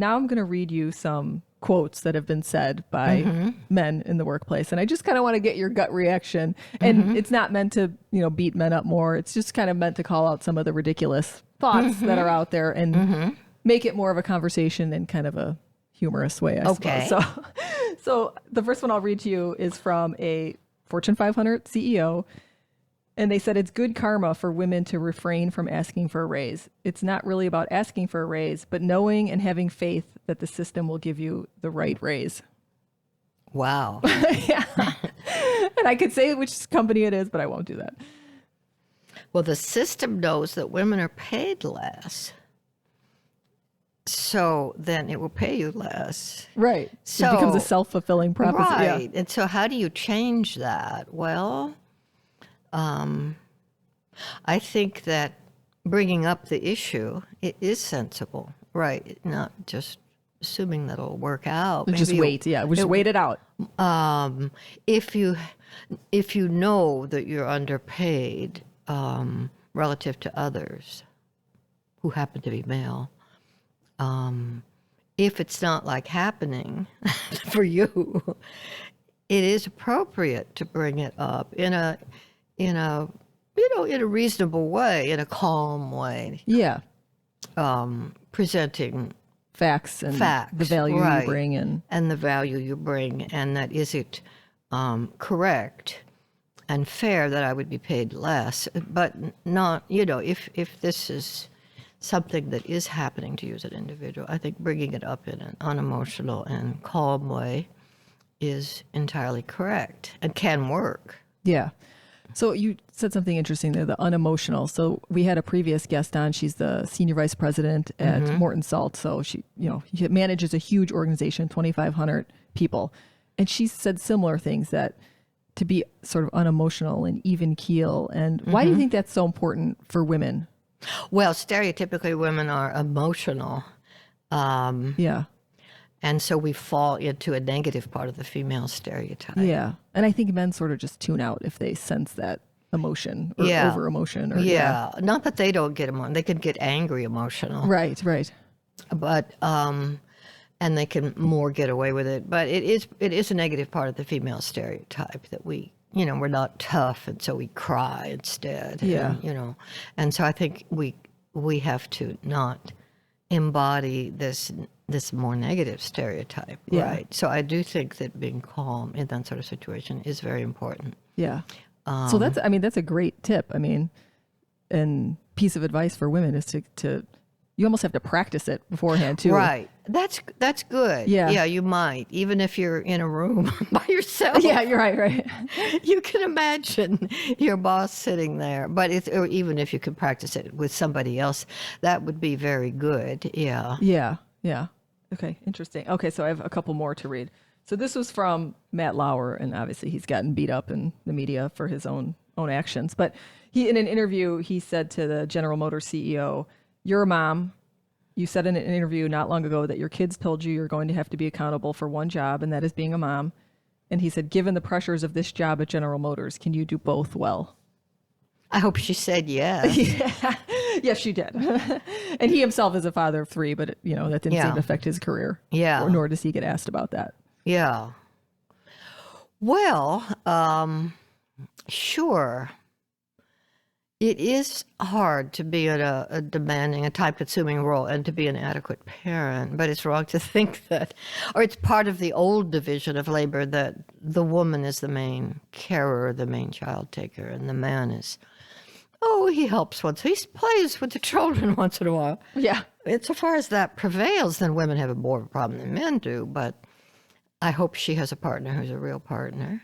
now I'm going to read you some quotes that have been said by men in the workplace. And I just kind of want to get your gut reaction. And it's not meant to, beat men up more. It's just kind of meant to call out some of the ridiculous thoughts that are out there and make it more of a conversation in kind of a humorous way, I suppose. So the first one I'll read to you is from a Fortune 500 CEO. And they said it's good karma for women to refrain from asking for a raise. It's not really about asking for a raise, but knowing and having faith that the system will give you the right raise. Wow. Yeah. And I could say which company it is, but I won't do that. Well, the system knows that women are paid less. So then it will pay you less. Right. So it becomes a self-fulfilling prophecy. Right. Yeah. And so how do you change that? Well, I think that bringing up the issue, it is sensible, right? Not just assuming that it'll work out. Just wait. We just wait it out. If you know that you're underpaid relative to others who happen to be male, if it's not like happening for you, it is appropriate to bring it up in a reasonable way, in a calm way. Yeah. Presenting facts, the value right, you bring and the value you bring, and that is it correct and fair that I would be paid less, but not, if this is something that is happening to you as an individual, I think bringing it up in an unemotional and calm way is entirely correct and can work. Yeah. So you said something interesting there, the unemotional. So we had a previous guest on. She's the senior vice president at Morton Salt. So she, manages a huge organization, 2,500 people. And she said similar things, that to be sort of unemotional and even keel. And why do you think that's so important for women? Well, stereotypically women are emotional. Yeah. And so we fall into a negative part of the female stereotype. Yeah. And I think men sort of just tune out if they sense that emotion or over emotion. Yeah. Not that they don't get emotional. They can get angry emotional. Right. But, and they can more get away with it. But it is a negative part of the female stereotype that we're not tough, and so we cry instead. Yeah. And, and so I think we have to not embody this more negative stereotype, right? So I do think that being calm in that sort of situation is very important. Yeah. So that's a great tip. And piece of advice for women is to you almost have to practice it beforehand too. Right. That's good. Yeah, you might, even if you're in a room by yourself. Yeah, you're right. You can imagine your boss sitting there, but or even if you could practice it with somebody else, that would be very good. Yeah. Yeah. Okay, interesting. Okay, so I have a couple more to read. So this was from Matt Lauer, and obviously he's gotten beat up in the media for his own actions. But in an interview, he said to the General Motors CEO, "You're a mom. You said in an interview not long ago that your kids told you you're going to have to be accountable for one job, and that is being a mom." And he said, "Given the pressures of this job at General Motors, can you do both well?" I hope she said yes. Yeah. Yes, she did. And he himself is a father of 3, but that didn't seem to affect his career. Yeah. Nor does he get asked about that. Yeah. Well, sure. It is hard to be in a demanding, a time-consuming role and to be an adequate parent, but it's wrong to think that, or it's part of the old division of labor that the woman is the main carer, the main child taker, and the man is, he helps he plays with the children once in a while. Yeah. Insofar as that prevails, then women have more of a problem than men do, but I hope she has a partner who's a real partner.